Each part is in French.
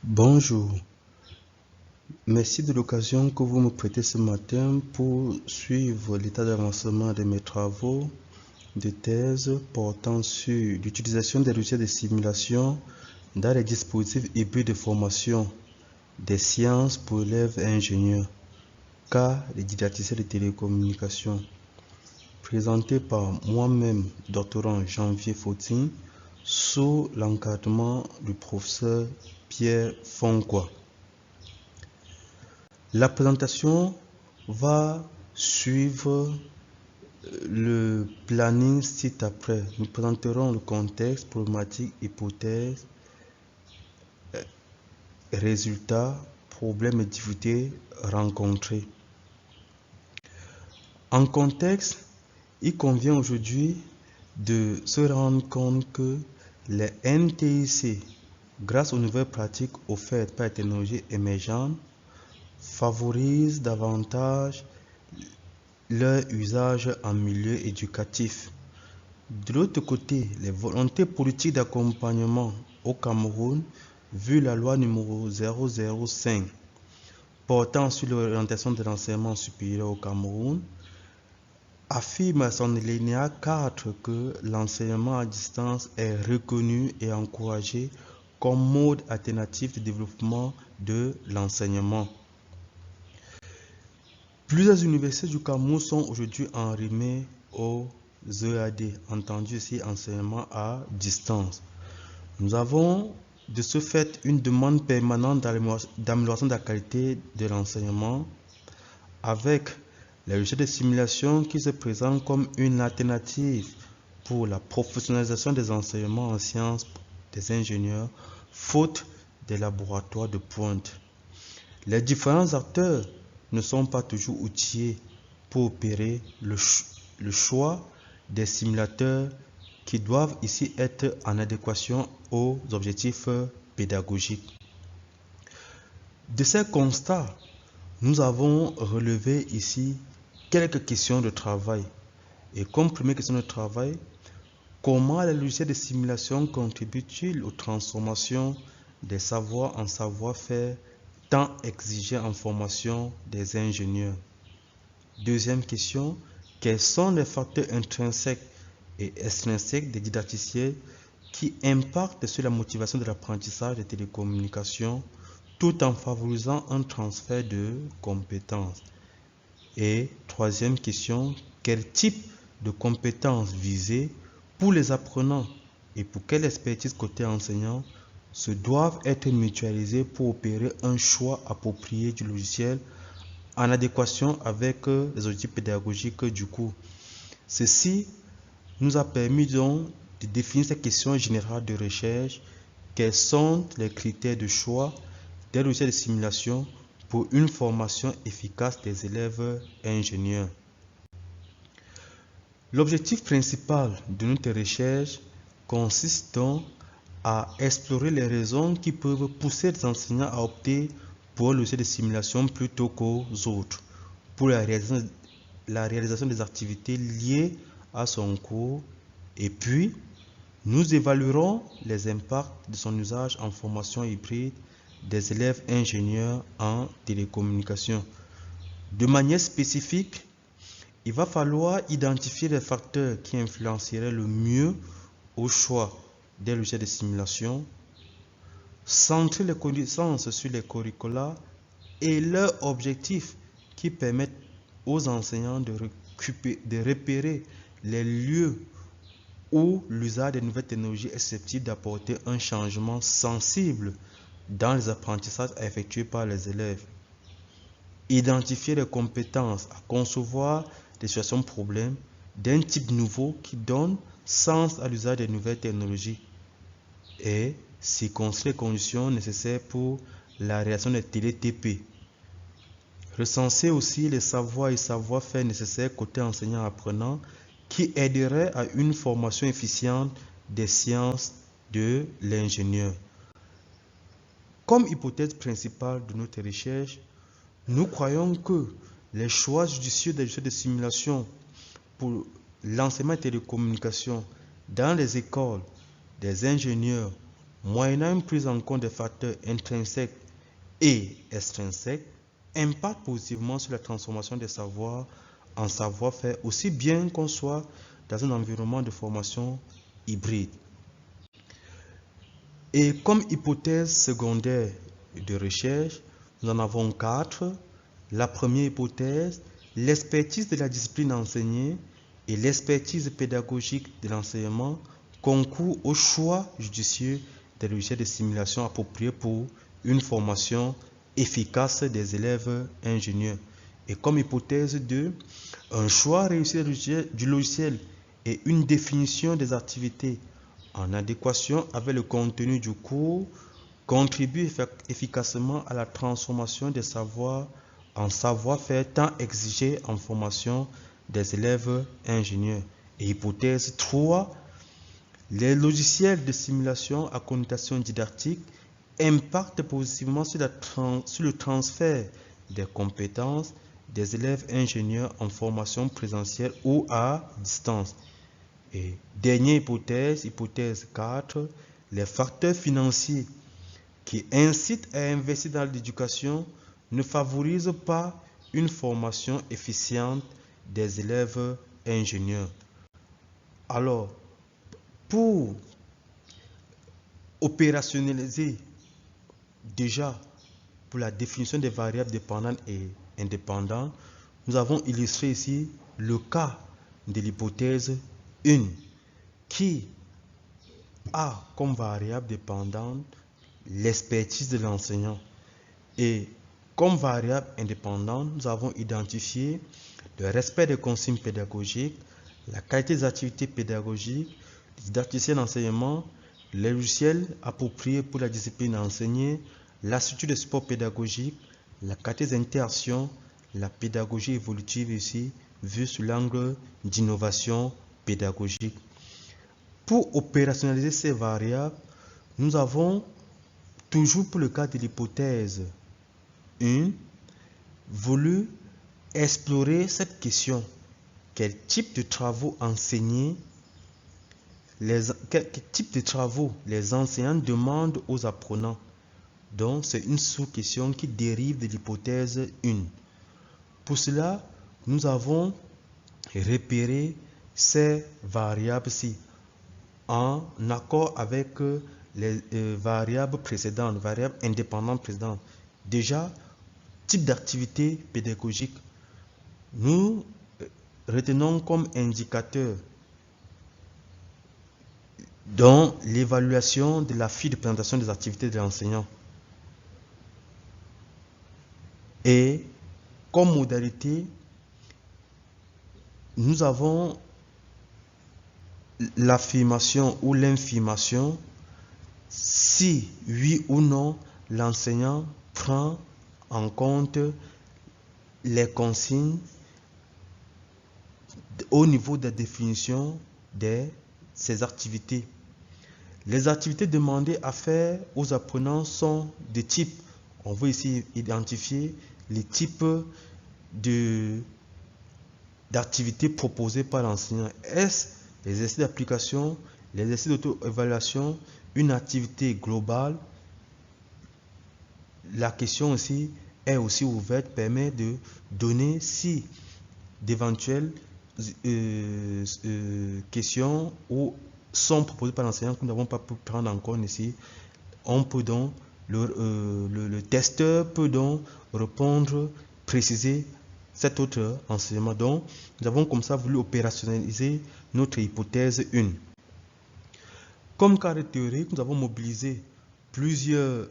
Bonjour, merci de l'occasion que vous me prêtez ce matin pour suivre l'état d'avancement de mes travaux de thèse portant sur l'utilisation des logiciels de simulation dans les dispositifs hybrides de formation des sciences pour élèves et ingénieurs, cas les didacticiens de télécommunications, présenté par moi-même, doctorant Janvier Fautin, sous l'encadrement du professeur Pierre Foncois. La présentation va suivre le planning ci-après. Nous présenterons le contexte, problématique, hypothèse, résultats, problèmes et difficultés rencontrés. En contexte, il convient aujourd'hui de se rendre compte que les NTIC, grâce aux nouvelles pratiques offertes par les technologies émergentes, favorisent davantage leur usage en milieu éducatif. De l'autre côté, les volontés politiques d'accompagnement au Cameroun, vu la loi numéro 005 portant sur l'orientation de l'enseignement supérieur au Cameroun, affirme à son alinéa 4 que l'enseignement à distance est reconnu et encouragé comme mode alternatif de développement de l'enseignement. Plusieurs universités du Cameroun sont aujourd'hui enrhumées aux EAD, entendu ici enseignement à distance. Nous avons de ce fait une demande permanente d'amélioration de la qualité de l'enseignement avec les logiciels de simulation qui se présentent comme une alternative pour la professionnalisation des enseignements en sciences des ingénieurs, faute des laboratoires de pointe. Les différents acteurs ne sont pas toujours outillés pour opérer le choix des simulateurs qui doivent ici être en adéquation aux objectifs pédagogiques. De ces constats, nous avons relevé ici quelques questions de travail. Et comme première question de travail, comment les logiciels de simulation contribuent-ils aux transformations des savoirs en savoir-faire tant exigés en formation des ingénieurs? Deuxième question, quels sont les facteurs intrinsèques et extrinsèques des didacticiens qui impactent sur la motivation de l'apprentissage des télécommunications tout en favorisant un transfert de compétences? Et troisième question, quel type de compétences visées pour les apprenants et pour quelle expertise côté enseignant se doivent être mutualisées pour opérer un choix approprié du logiciel en adéquation avec les objectifs pédagogiques du cours. Ceci nous a permis donc de définir ces questions générales de recherche. Quels sont les critères de choix des logiciels de simulation pour une formation efficace des élèves ingénieurs? L'objectif principal de notre recherche consiste donc à explorer les raisons qui peuvent pousser les enseignants à opter pour un logiciel de simulation plutôt qu'aux autres, pour la réalisation des activités liées à son cours, et puis nous évaluerons les impacts de son usage en formation hybride des élèves ingénieurs en télécommunications. De manière spécifique, il va falloir identifier les facteurs qui influenceraient le mieux au choix des logiciels de simulation, centrer les connaissances sur les curricula et leurs objectifs qui permettent aux enseignants de repérer les lieux où l'usage des nouvelles technologies est susceptible d'apporter un changement sensible dans les apprentissages à effectuer par les élèves. Identifier les compétences à concevoir des situations problèmes d'un type nouveau qui donne sens à l'usage des nouvelles technologies et circonscrire les conditions nécessaires pour la réalisation des télé-TP. Recenser aussi les savoirs et savoir-faire nécessaires côté enseignant-apprenant qui aideraient à une formation efficiente des sciences de l'ingénieur. Comme hypothèse principale de notre recherche, nous croyons que les choix judicieux des logiciels de simulation pour l'enseignement des télécommunications dans les écoles des ingénieurs moyennant une prise en compte des facteurs intrinsèques et extrinsèques, impacte positivement sur la transformation des savoirs en savoir-faire, aussi bien qu'on soit dans un environnement de formation hybride. Et comme hypothèse secondaire de recherche, nous en avons 4. La première hypothèse, l'expertise de la discipline enseignée et l'expertise pédagogique de l'enseignement concourent au choix judicieux des logiciels de simulation appropriés pour une formation efficace des élèves ingénieurs. Et comme hypothèse 2, un choix réussi du logiciel et une définition des activités en adéquation avec le contenu du cours contribue efficacement à la transformation des savoirs en savoir-faire tant exigé en formation des élèves ingénieurs. Et hypothèse 3, les logiciels de simulation à connotation didactique impactent positivement sur le transfert des compétences des élèves ingénieurs en formation présentielle ou à distance. Et dernière hypothèse, hypothèse 4, les facteurs financiers qui incitent à investir dans l'éducation ne favorisent pas une formation efficiente des élèves ingénieurs. Alors, pour opérationnaliser déjà pour la définition des variables dépendantes et indépendantes, nous avons illustré ici le cas de l'hypothèse 1 qui a comme variable dépendante l'expertise de l'enseignant. Et comme variable indépendante, nous avons identifié le respect des consignes pédagogiques, la qualité des activités pédagogiques, le didacticien d'enseignement, les logiciels appropriés pour la discipline enseignée, la structure de support pédagogique, la qualité des interactions, la pédagogie évolutive ici, vue sous l'angle d'innovation pédagogique. Pour opérationnaliser ces variables, nous avons toujours pour le cas de l'hypothèse 1, voulu explorer cette question. Quel type de travaux enseignés, quel type de travaux les enseignants demandent aux apprenants? Donc, c'est une sous-question qui dérive de l'hypothèse 1. Pour cela, nous avons repéré ces variables-ci en accord avec les variables précédentes, variables indépendantes précédentes. Déjà, type d'activité pédagogique, nous retenons comme indicateur dans l'évaluation de la fiche de présentation des activités de l'enseignant. Et comme modalité, nous avons l'affirmation ou l'infirmation si, oui ou non, l'enseignant prend en compte les consignes au niveau de la définition de ces activités. Les activités demandées à faire aux apprenants sont de type, on veut ici identifier les types d'activités proposées par l'enseignant. Est-ce les exercices d'application, les exercices d'auto-évaluation, une activité globale? La question aussi est aussi ouverte, permet de donner si d'éventuelles questions ou sont proposées par l'enseignant que nous n'avons pas pu prendre en compte ici. On peut donc, le testeur peut donc répondre, préciser cet autre enseignement. Donc, nous avons comme ça voulu opérationnaliser notre hypothèse 1. Comme cadre théorique, nous avons mobilisé plusieurs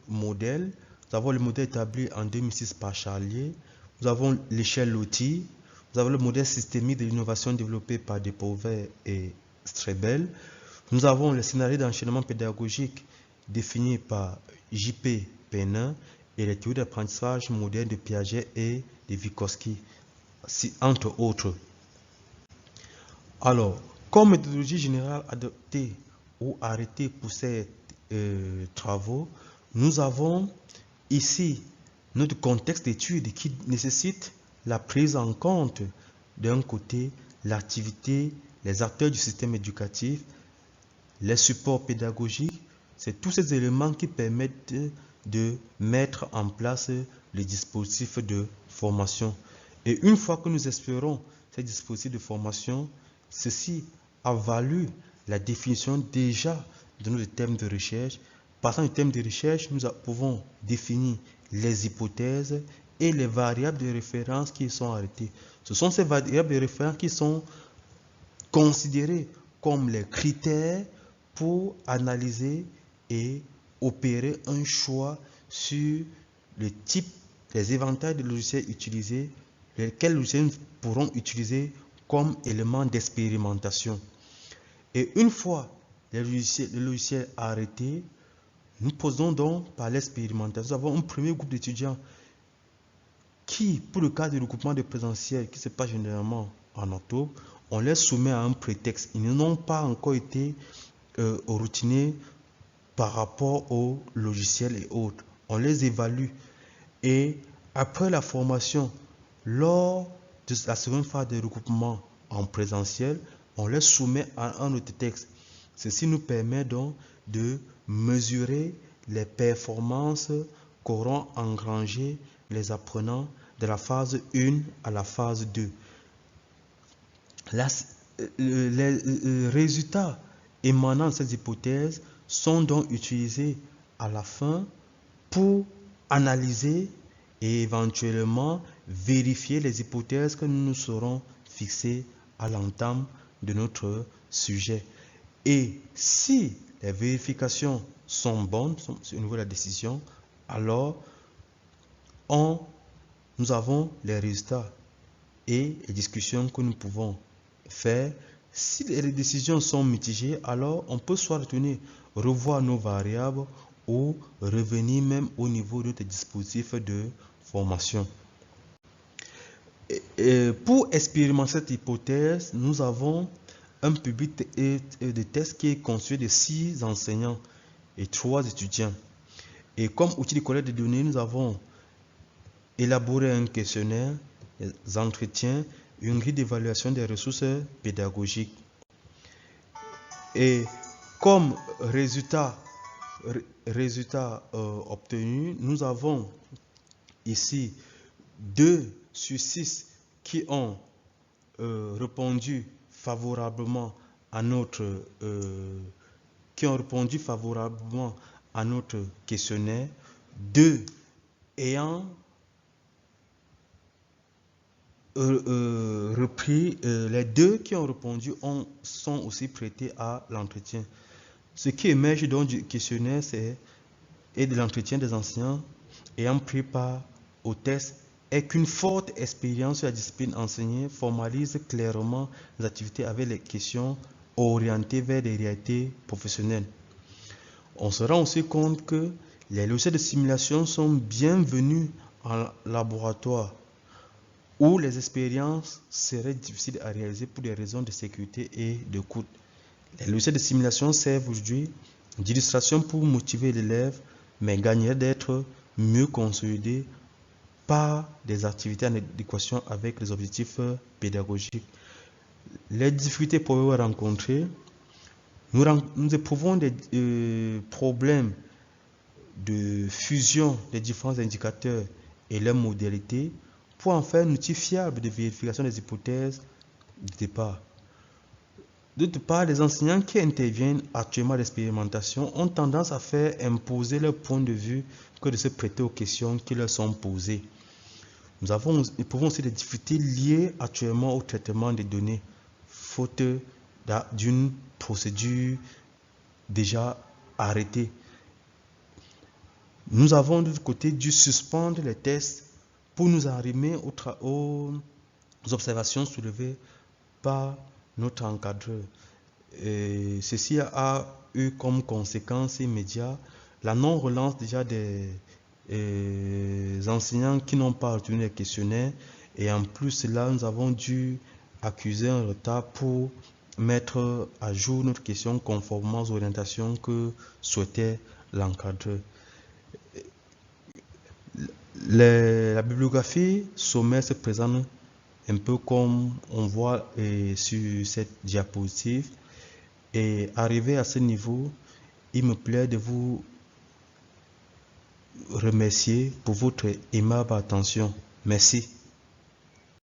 modèles. Nous avons le modèle établi en 2006 par Charlier. Nous avons l'échelle Lottie. Nous avons le modèle systémique de l'innovation développé par Depovet et Strebel. Nous avons le scénario d'enchaînement pédagogique défini par J.P. Penin et les théories d'apprentissage moderne de Piaget et de Vygotsky, entre autres. Alors, comme méthodologie générale adoptée ou arrêtée pour ces travaux, nous avons ici notre contexte d'étude qui nécessite la prise en compte d'un côté l'activité, les acteurs du système éducatif, les supports pédagogiques, C'est tous ces éléments qui permettent de mettre en place les dispositifs de formation. Et une fois que nous explorons ces dispositifs de formation, ceci a valu la définition déjà de nos thèmes de recherche. Partant du thème de recherche, nous pouvons définir les hypothèses et les variables de référence qui sont arrêtées. Ce sont ces variables de référence qui sont considérées comme les critères pour analyser et opérer un choix sur le type, les éventails de logiciels utilisés, lesquels logiciels nous pourrons utiliser comme élément d'expérimentation. Et une fois le logiciel arrêté, nous posons donc par l'expérimentation. Nous avons un premier groupe d'étudiants qui, pour le cas du regroupement de présentiel, qui se passe généralement en octobre, on les soumet à un prétexte. Ils n'ont pas encore été routinés par rapport au logiciel et autres. On les évalue. Et après la formation, lors de la seconde phase de regroupement en présentiel, on les soumet à un autre texte. Ceci nous permet donc de mesurer les performances qu'auront engrangées les apprenants de la phase 1 à la phase 2. Les résultats émanant de ces hypothèses sont donc utilisés à la fin pour analyser et éventuellement vérifier les hypothèses que nous nous serons fixées à l'entame de notre sujet. Et si les vérifications sont bonnes au niveau de la décision, alors nous avons les résultats et les discussions que nous pouvons faire. Si les décisions sont mitigées, alors on peut soit revoir nos variables ou revenir même au niveau de notre dispositif de formation. Et pour expérimenter cette hypothèse, nous avons un public de test qui est constitué de 6 enseignants et 3 étudiants. Et comme outil de collecte de données, nous avons élaboré un questionnaire, des entretiens, une grille d'évaluation des ressources pédagogiques. Et comme résultat obtenu, nous avons ici 2 sur 6 qui ont répondu favorablement à notre questionnaire, 2 ayant repris, les 2 qui ont répondu sont aussi prêtés à l'entretien. Ce qui émerge donc du questionnaire et de l'entretien des enseignants ayant pris part au test est qu'une forte expérience sur la discipline enseignée formalise clairement les activités avec les questions orientées vers des réalités professionnelles. On se rend aussi compte que les logiciels de simulation sont bienvenus en laboratoire où les expériences seraient difficiles à réaliser pour des raisons de sécurité et de coût. Les logiciels de simulation servent aujourd'hui d'illustration pour motiver l'élève, mais gagneraient d'être mieux consolidés par des activités en adéquation avec les objectifs pédagogiques. Les difficultés pour rencontrer, nous éprouvons des problèmes de fusion des différents indicateurs et leurs modalités pour en faire un outil fiable de vérification des hypothèses de départ. D'autre part, les enseignants qui interviennent actuellement à l'expérimentation ont tendance à faire imposer leur point de vue que de se prêter aux questions qui leur sont posées. Nous éprouvons aussi des difficultés liées actuellement au traitement des données, faute d'une procédure déjà arrêtée. Nous avons de l'autre côté dû suspendre les tests pour nous arrimer aux observations soulevées par notre encadreur. Ceci a eu comme conséquence immédiate la non-relance déjà des enseignants qui n'ont pas retenu les questionnaires, et en plus là nous avons dû accuser un retard pour mettre à jour notre question conformément aux orientations que souhaitait l'encadreur. La bibliographie sommaire se présente un peu comme on voit sur cette diapositive, et arrivé à ce niveau, il me plaît de vous remercier pour votre aimable attention. Merci.